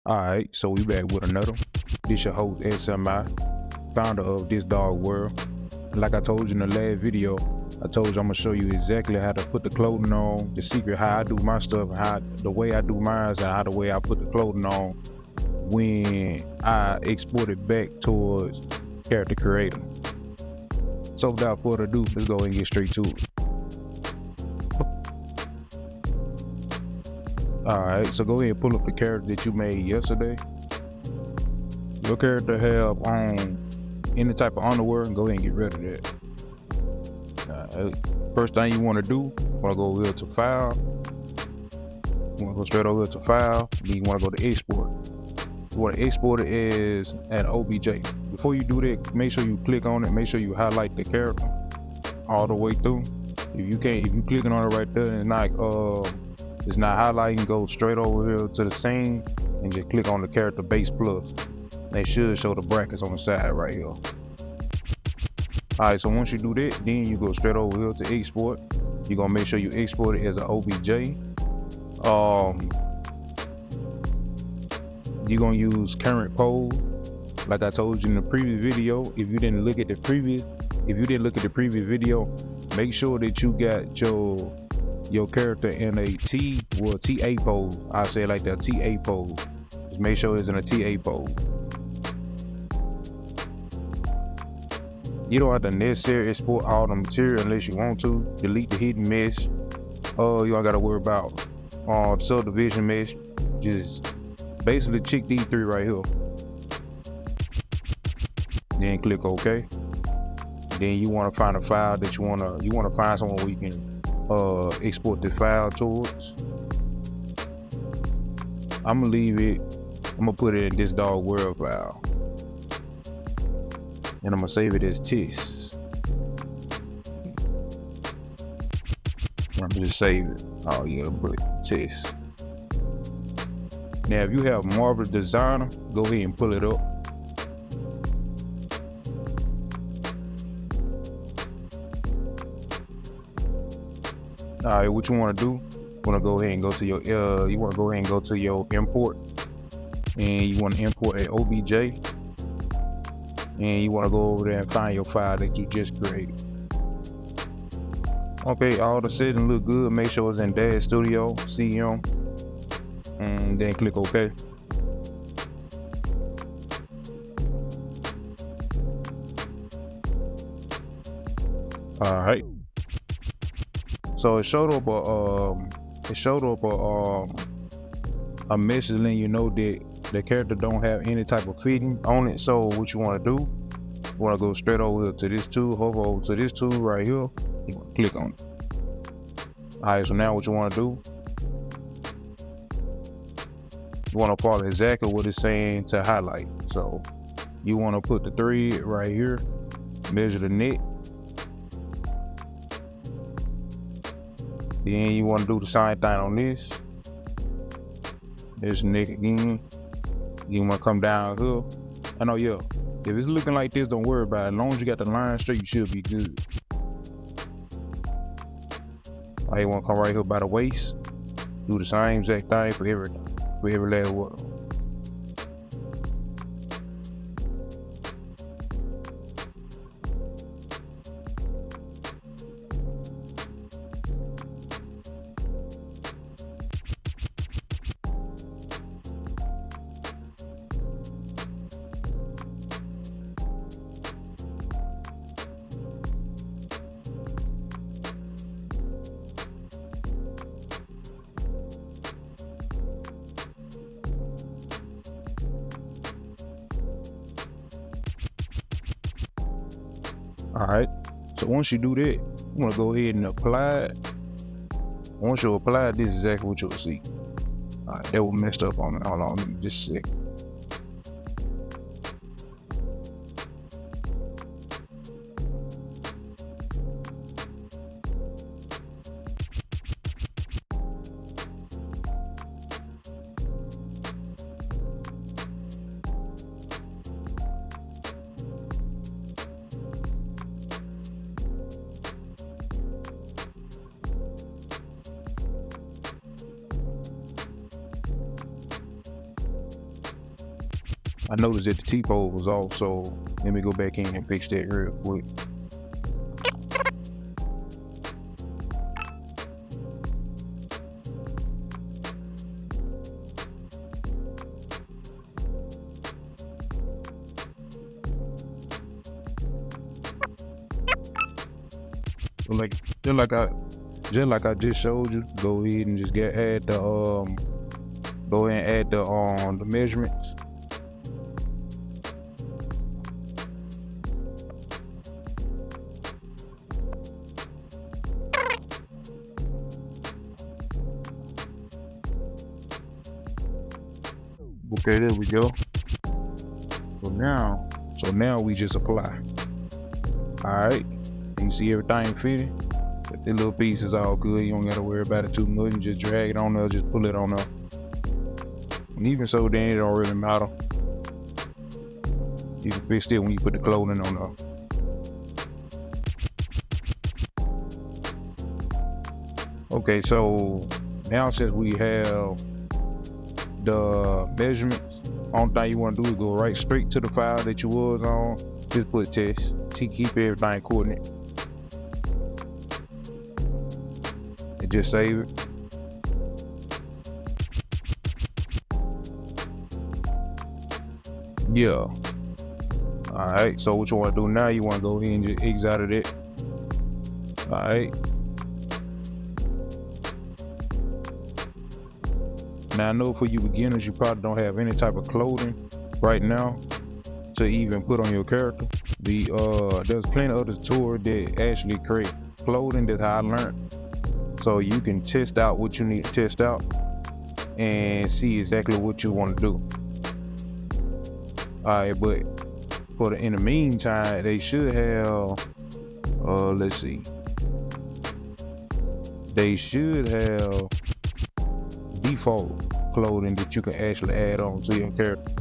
Alright, so we back with another. This your host SMI, founder of This Dawg World. Like I told you in the last video, I told you I'm gonna show you exactly how to put the clothing on, the secret how I do my stuff, how the way I do mine, and how the way I put the clothing on when I export it back towards character creator. So without further ado, let's go and get straight to it. Alright, so go ahead and pull up the character that you made yesterday. Your character have on any type of underwear, and go ahead and get rid of that. First thing you want to do, want to go over here to file. You want to go straight over here to file. Then you want to go to export. You want to export it as an OBJ. Before you do that, make sure you click on it. Make sure you highlight the character all the way through. If you clicking on it right there and it's not highlighting, go straight over here to the scene and just click on the character base plus. They should show the brackets on the side right here. Alright, so once you do that, then you go straight over here to export. You're gonna make sure you export it as an OBJ. You're gonna use current pose. Like I told you in the previous video, if you didn't look at the previous video, make sure that you got your character in a TA pose. I say it like that, TA pose. Just make sure it's in a TA pose. You don't have to necessarily export all the material unless you want to. Delete the hidden mesh. You don't gotta worry about subdivision mesh. Just basically check these three right here. Then click OK. Then you want to find a file that you want to find somewhere where you can export the file towards. I'm gonna put it in This Dawg World file, and I'm gonna save it as TIS. I'm gonna just save it. Oh yeah, but TIS. Now if you have Marvel Designer, go ahead and pull it up. Alright, what you want to do? You want to go ahead and go to your import, and you want to import an OBJ, and you want to go over there and find your file that you just created. Okay, all the settings look good. Make sure it's in Dash Studio CM, and then click OK. Alright. So it showed up a message letting you know that the character don't have any type of fitting on it. So what you want to do? You want to go straight over here to this tool, hover over to this tool right here. You want to click on it. Alright, so now what you want to do? You want to follow exactly what it's saying to highlight. So you want to put the thread right here, measure the neck. Then you want to do the same thing on this. There's the neck again. You want to come down here. I know, yeah. If it's looking like this, don't worry about it. As long as you got the line straight, you should be good. Alright, you want to come right here by the waist. Do the same exact thing for every last one. Alright, so once you do that, you want to go ahead and apply it. Once you apply it, this is exactly what you'll see. Alright, that was messed up on me. Hold on, let me just a second. I noticed that the T-pole was off, so let me go back in and fix that real quick. So like I just showed you, go ahead and just add the measurements. Okay, there we go. So now we just apply. All right, you see everything fitting. But the little piece is all good. You don't gotta worry about it too much. You just drag it on there, just pull it on there. And even so, then it don't really matter. You can fix it when you put the clothing on there. Okay, so now since we have the measurements, only thing you want to do is go right straight to the file that you was on. Just put test. Keep everything coordinate. And just save it. Yeah. Alright, so what you want to do now, you want to go ahead and just exit out of it. Alright. Now I know for you beginners, you probably don't have any type of clothing right now to even put on your character. There's plenty of other tools that actually create clothing. That's how I learned. So you can test out what you need to test out and see exactly what you want to do. Alright, but in the meantime, they should have, let's see. They should have default clothing that you can actually add on to your character.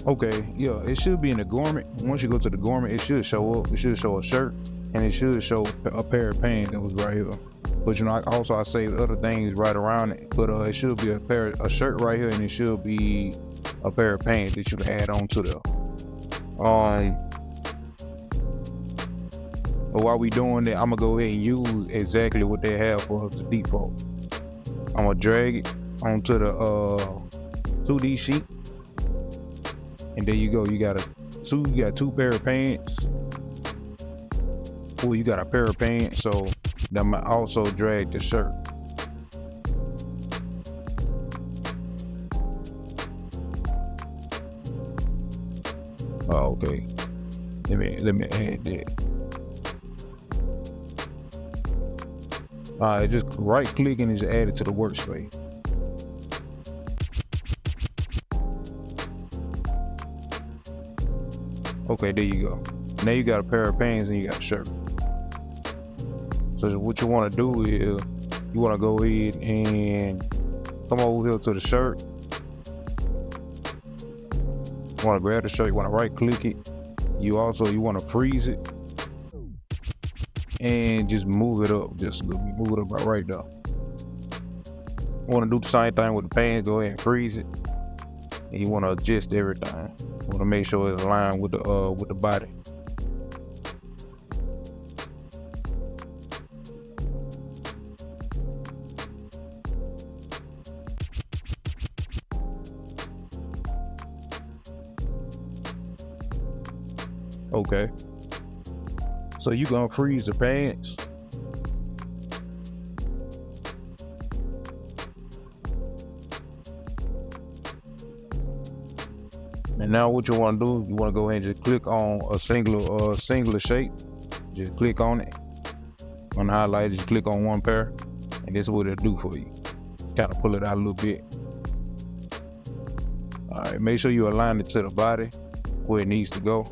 Okay, yeah, it should be in the garment. Once you go to the garment, it should show up. It should show a shirt, and it should show a pair of pants that was right here. But you know, I saved other things right around it. But it should be a shirt right here, and it should be a pair of pants that you can add on to there. But while we doing that, I'm gonna go ahead and use exactly what they have for the default. I'm gonna drag it onto the 2D sheet, and there you go. You got two pair of pants. Oh, you got a pair of pants, so that might also drag the shirt. Oh, okay. Let me add that. Just right click and just add it to the workspace. Okay, there you go. Now you got a pair of pants and you got a shirt. So what you want to do is you want to go ahead and come over here to the shirt. You want to grab the shirt, you want to right click it. You want to freeze it and just move it up. Just move it up right there. You want to do the same thing with the pants. Go ahead and freeze it, and you want to adjust everything. You want to make sure it's aligned with the body. Okay. So you're gonna freeze the pants. And now what you want to do, you want to go ahead and just click on a singular shape. Just click on it. On the highlight, just click on one pair, and this is what it'll do for you. Kind of pull it out a little bit. All right, make sure you align it to the body where it needs to go.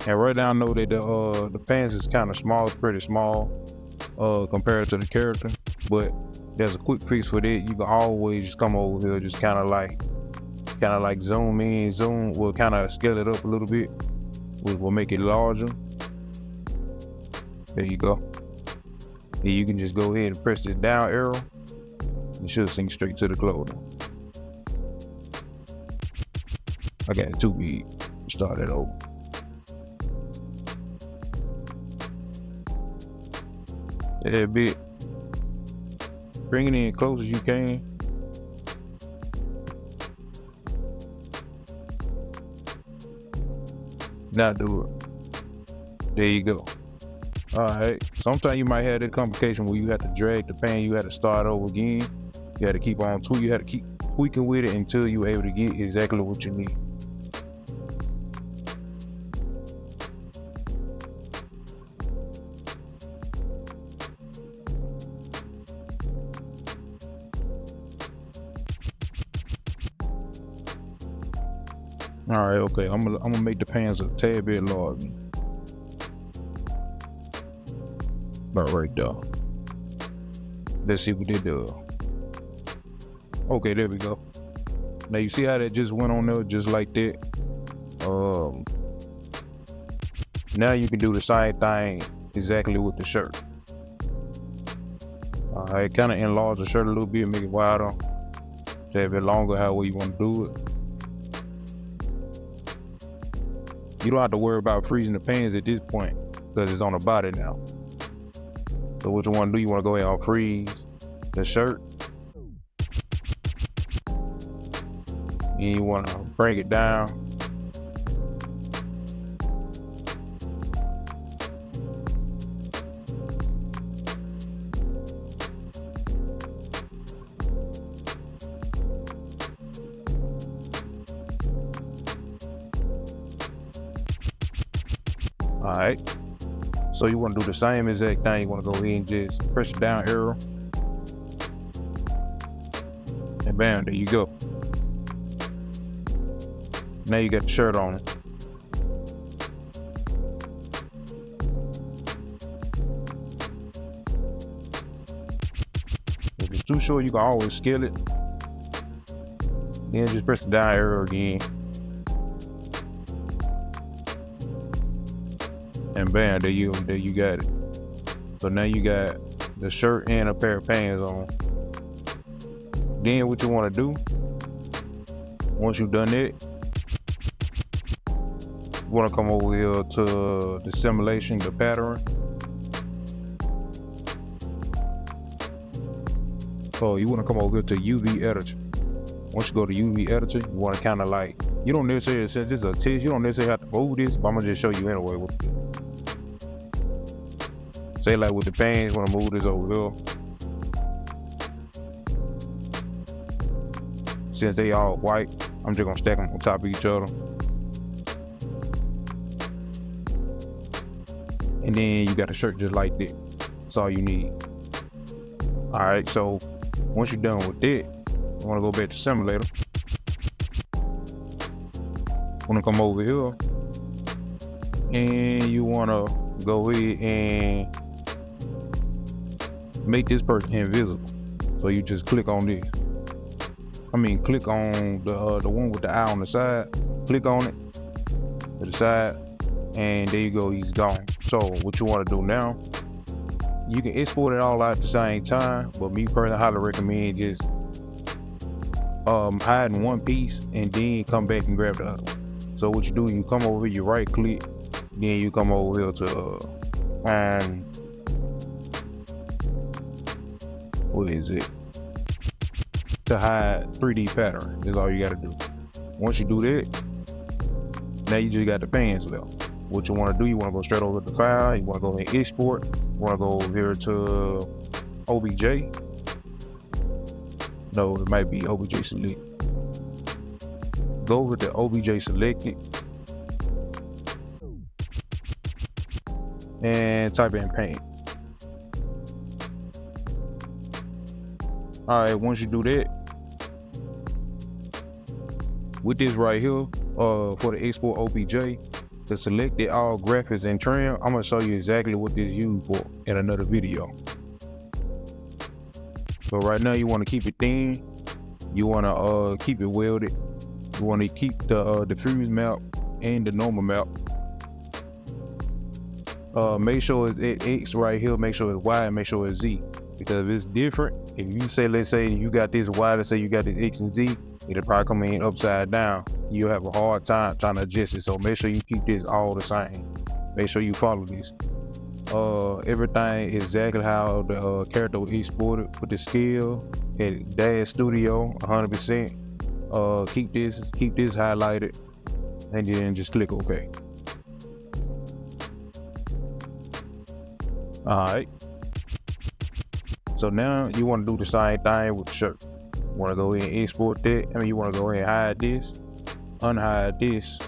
And right now I know that the pants is kind of small, it's pretty small compared to the character, but there's a quick fix for that. You can always just come over here, just kind of like zoom in, we'll kind of scale it up a little bit. We'll make it larger. There you go. And you can just go ahead and press this down arrow. It should sink straight to the clothing. I got it too big. Start it over. Yeah, bit. Bring it in close as you can. Now do it. There you go. Alright. Sometimes you might have that complication where you have to drag the pan, you have to start over again. You have to keep on tweaking, you have to keep tweaking with it until you're able to get exactly what you need. Alright, okay. I'm gonna make the pans a tad bit larger. About right there. Let's see what they do. Okay, there we go. Now you see how that just went on there just like that? Now you can do the same thing exactly with the shirt. Alright, kind of enlarge the shirt a little bit, make it wider, a tad bit longer, however you want to do it. You don't have to worry about freezing the pants at this point because it's on the body now. So what you want to do, you want to go ahead and freeze the shirt. And you want to bring it down. All right, so you want to do the same exact thing. You want to go ahead and just press the down arrow, and bam, there you go. Now you got the shirt on it. If it's too short, you can always scale it. Then just press the down arrow again. And bam, there you got it. So now you got the shirt and a pair of pants on. Then what you want to do, once you've done it, you want to come over here to the simulation, the pattern. So you want to come over here to UV editor. Once you go to UV editor, you want to kind of like, you don't necessarily, since this is a text, you don't necessarily have to move this, but I'm gonna just show you anyway what to do. Say like with the pants, want to move this over here. Since they all white, I'm just gonna stack them on top of each other. And then you got a shirt just like that. That's all you need. All right, so once you're done with that, I want to go back to simulator. Want to come over here, and you want to go ahead and make this person invisible. So you just click on this. Click on the one with the eye on the side. Click on it to the side, and there you go. He's gone. So what you want to do now? You can export it all out at the same time, but me personally, I highly recommend just hiding one piece and then come back and grab the other one. So what you do, you come over here, you right click, then you come over here to find, what is it? To hide 3D pattern. That's all you gotta do. Once you do that, now you just got the pants left. What you want to do, you want to go straight over to the file, you want to go and export, you want to go over here to OBJ. No, it might be OBJ select. Go over to OBJ selected and type in paint. All right, once you do that, with this right here, for the export OBJ, to select it all graphics and trim, I'm gonna show you exactly what this is used for in another video. So right now you want to keep it thin, you want to keep it welded, you want to keep the diffuse map and the normal map. Make sure it's X right here, make sure it's Y, and make sure it's Z. Because if it's different, if you say, let's say you got this Y, let's say you got this X and Z, it'll probably come in upside down. You'll have a hard time trying to adjust it. So make sure you keep this all the same. Make sure you follow this. Everything exactly how the character was exported with the scale and Dash Studio 100%. Keep this highlighted, and then just click OK. Alright. So now you want to do the same thing with the shirt. You want to go ahead and export that. You want to go ahead and hide this, unhide this,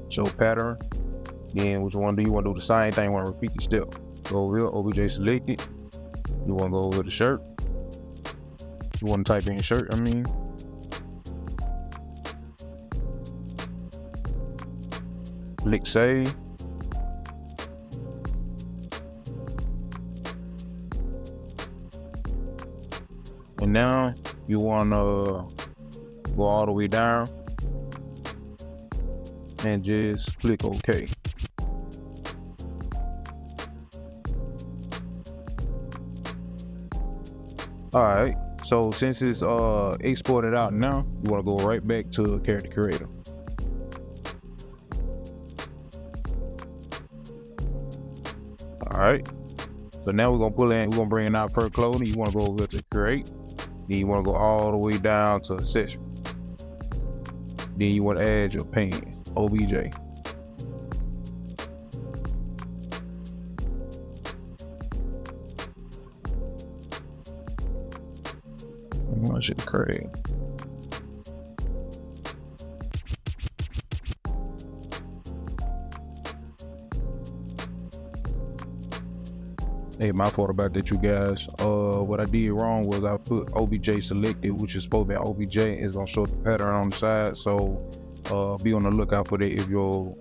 show pattern. Then what you want to do, you want to do the same thing. You want to repeat the step. Go over here, OBJ selected. You want to go over the shirt. You want to type in shirt, click save. And now you want to go all the way down and just click OK. Alright, so since it's exported out now, you want to go right back to Character Creator. Alright, so now we're gonna bring in our per clothing. You want to go over to create. Then you want to go all the way down to accessory. Then you want to add your pants, OBJ. I should create. Hey, my fault about that, you guys. What I did wrong was I put OBJ selected, which is supposed to be OBJ. It's gonna show the pattern on the side, so be on the lookout for that if your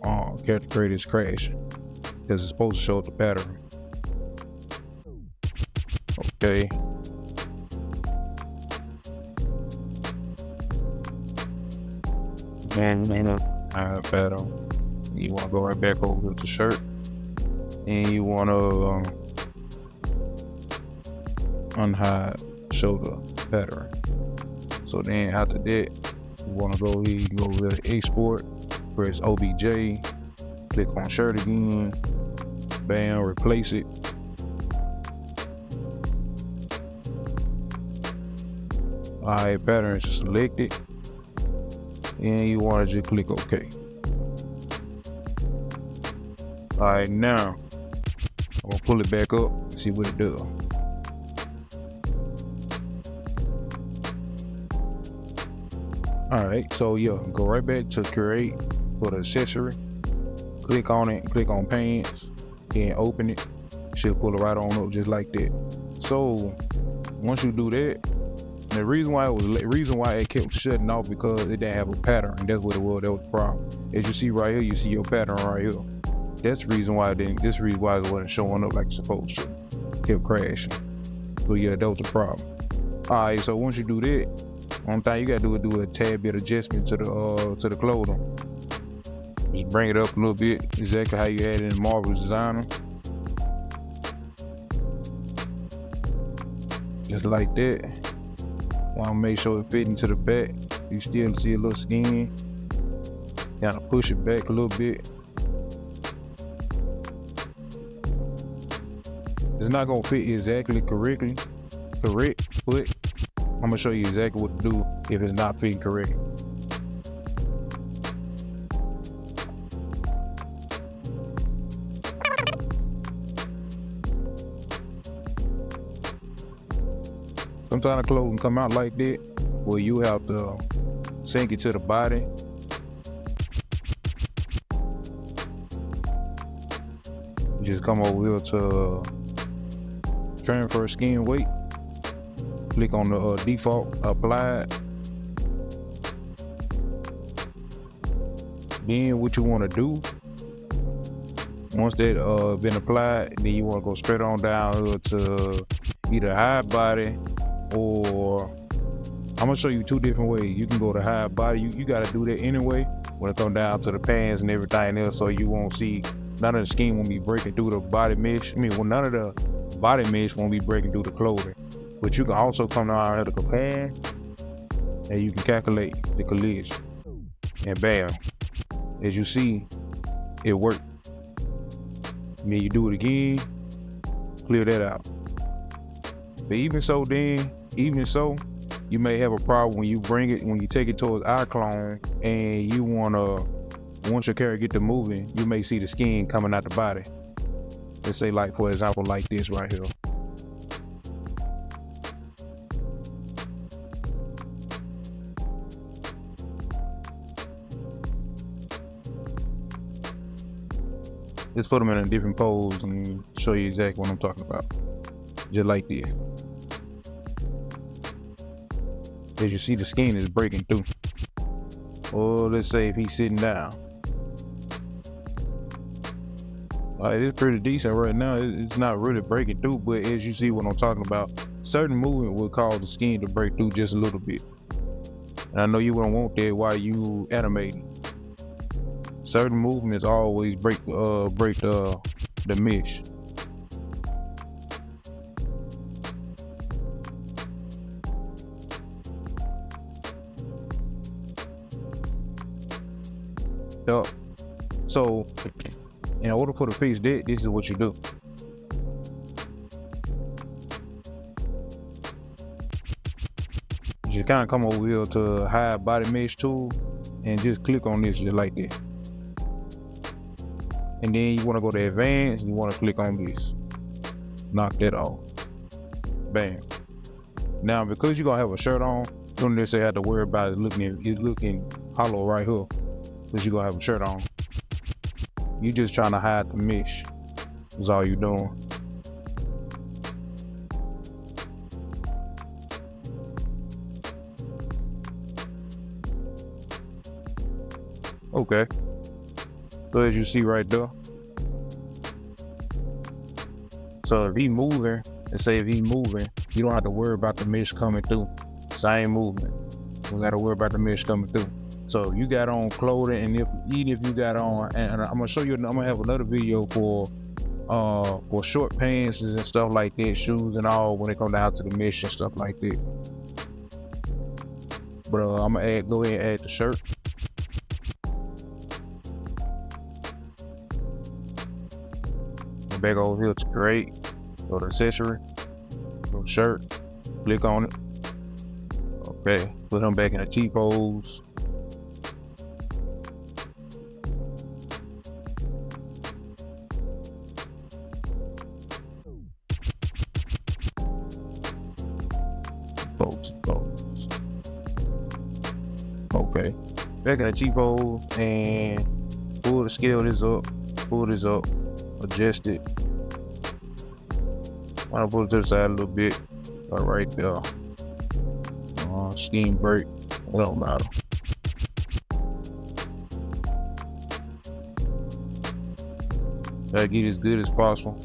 character creator is crashing, because it's supposed to show the pattern. Okay. And pattern. You want to go right back over to the shirt, and you want to unhide, show the pattern. So then after that, you want to go here, go over to export, press OBJ, click on shirt again, bam, replace it. Alright, pattern is selected, and you want to just click OK. Alright, now I'm gonna pull it back up and see what it does. Alright, so yeah, go right back to create for the accessory. Click on it, click on pants, and open it. Should pull it right on up just like that. So once you do that, the reason why it kept shutting off because it didn't have a pattern, and that's what it was. That was the problem. As you see right here, you see your pattern right here. That's the reason why it didn't. This reason why it wasn't showing up like it's supposed to. It kept crashing. So yeah, that was the problem. Alright, so once you do that, one thing you gotta do is do a tad bit adjustment to the clothing. Just bring it up a little bit, exactly how you had it in Marvel Designer. Just like that. Want to make sure it fit into the back. You still see a little skin. Kind of push it back a little bit. It's not gonna fit exactly correct, but I'm gonna show you exactly what to do if it's not fitting correct. Sometimes the clothing come out like that, where you have to sink it to the body. You just come over here to transfer skin weight. Click on the default applied. Then what you want to do, once that been applied, then you want to go straight on down to either hide body, or I'm gonna show you two different ways. You can go to hide body. You gotta do that anyway when it comes down to the pants and everything else, so you won't see none of the skin won't be breaking through the body mesh. None of the body mesh won't be breaking through the clothing. But you can also come down here to compare, and you can calculate the collision. And bam, as you see, it worked. You do it again, clear that out. But even so, you may have a problem when you take it towards eye clone, and you once your character get to moving, you may see the skin coming out the body. Let's say, like, for example, like this right here. Let's put them in a different pose and show you exactly what I'm talking about. Just like this. As you see, the skin is breaking through. Or let's say if he's sitting down. Alright, it's pretty decent right now. It's not really breaking through, but as you see what I'm talking about, certain movement will cause the skin to break through just a little bit. And I know you wouldn't want that while you animating. Certain movements always break the mesh. Yep. So in order for the face dead, this is what you do. You just kind of come over here to hide body mesh tool and just click on this just like that. And then you want to go to advanced, you want to click on this. Knock that off. Bam. Now, because you're gonna have a shirt on, you don't necessarily have to worry about it looking hollow right here, because you're gonna have a shirt on. You just trying to hide the mesh. That's all you're doing. Okay. So as you see right there. So if he's moving, you don't have to worry about the mesh coming through. Same movement. We gotta worry about the mesh coming through. So you got on clothing, and even if you got on, and I'm gonna show you, I'm gonna have another video for short pants and stuff like that, shoes and all, when it comes down to the mesh and stuff like that. But I'm gonna go ahead and add the shirt. Back over here to create, go to accessory, go to shirt, click on it. Okay, put them back in the T pose. Pose. Okay, back in the T pose, and pull the scale this up, adjust it. I want to pull it to the side a little bit, right there. Skin break, it don't matter. Gotta get as good as possible.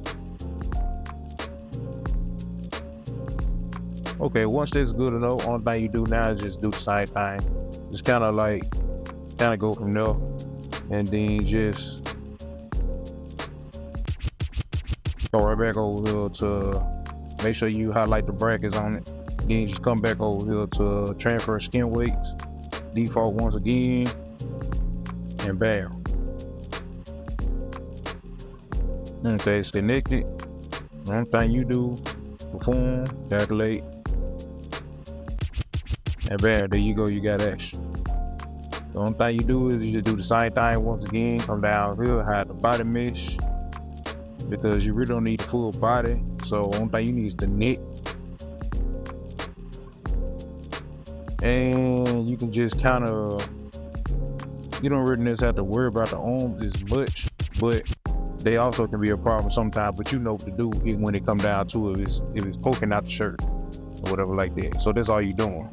Okay, once that's good enough, only thing you do now is just do the same thing. Just kind of go from there, and then just go right back over here to make sure you highlight the brackets on it. Then just come back over here to transfer skin weights, default once again, and bam. Okay, it's connected. One thing you do, perform, calculate, and bam, there you go, you got action. The only thing you do is you just do the same thing once again, come down here, hide the body mesh, because you really don't need the full body. So only thing you need is the neck. And you can just kind of, you don't really necessarily have to worry about the arms as much, but they also can be a problem sometimes, but you know what to do when it comes down to it, if it's poking out the shirt or whatever like that. So that's all you're doing.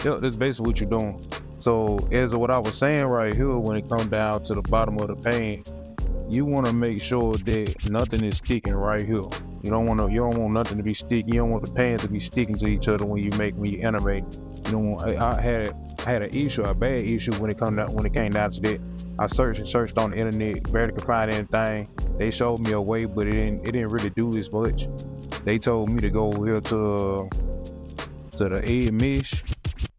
Yep, that's basically what you're doing. So as of what I was saying right here, when it comes down to the bottom of the pan, you want to make sure that nothing is sticking right here. You don't want nothing to be sticky. You don't want the pants to be sticking to each other when you animate. You don't want. I had an issue, a bad issue when it came down to that. I searched on the internet, barely could find anything. They showed me a way, but it didn't really do as much. They told me to go over here to the edge mesh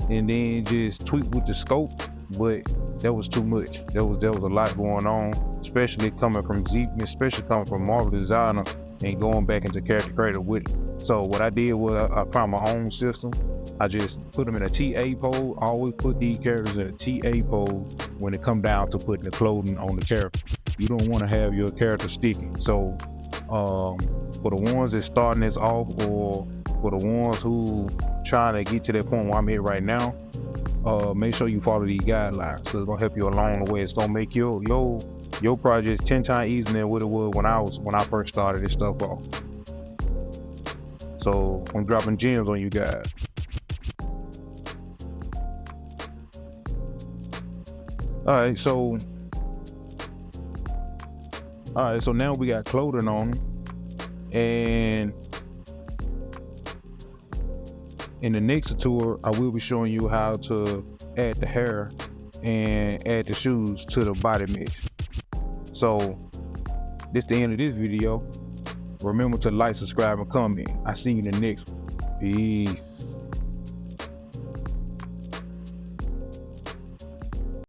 and then just tweak with the scope, but that was too much. There was a lot going on, especially coming from Marvel Designer and going back into character creator with it. So what I did was I found my own system. I just put them in a TA pose. I always put these characters in a TA pose when it come down to putting the clothing on the character. You don't want to have your character sticky. So for the ones that starting this off, or for the ones who trying to get to that point where I'm at right now, make sure you follow these guidelines, because it's gonna help you along the way. It's gonna make your project 10 times easier than what it was when I first started this stuff off. So I'm dropping gems on you guys. Alright, so now we got clothing on, and in the next tutorial, I will be showing you how to add the hair and add the shoes to the body mesh. So this is the end of this video. Remember to like, subscribe, and comment. I see you in the next one. Peace.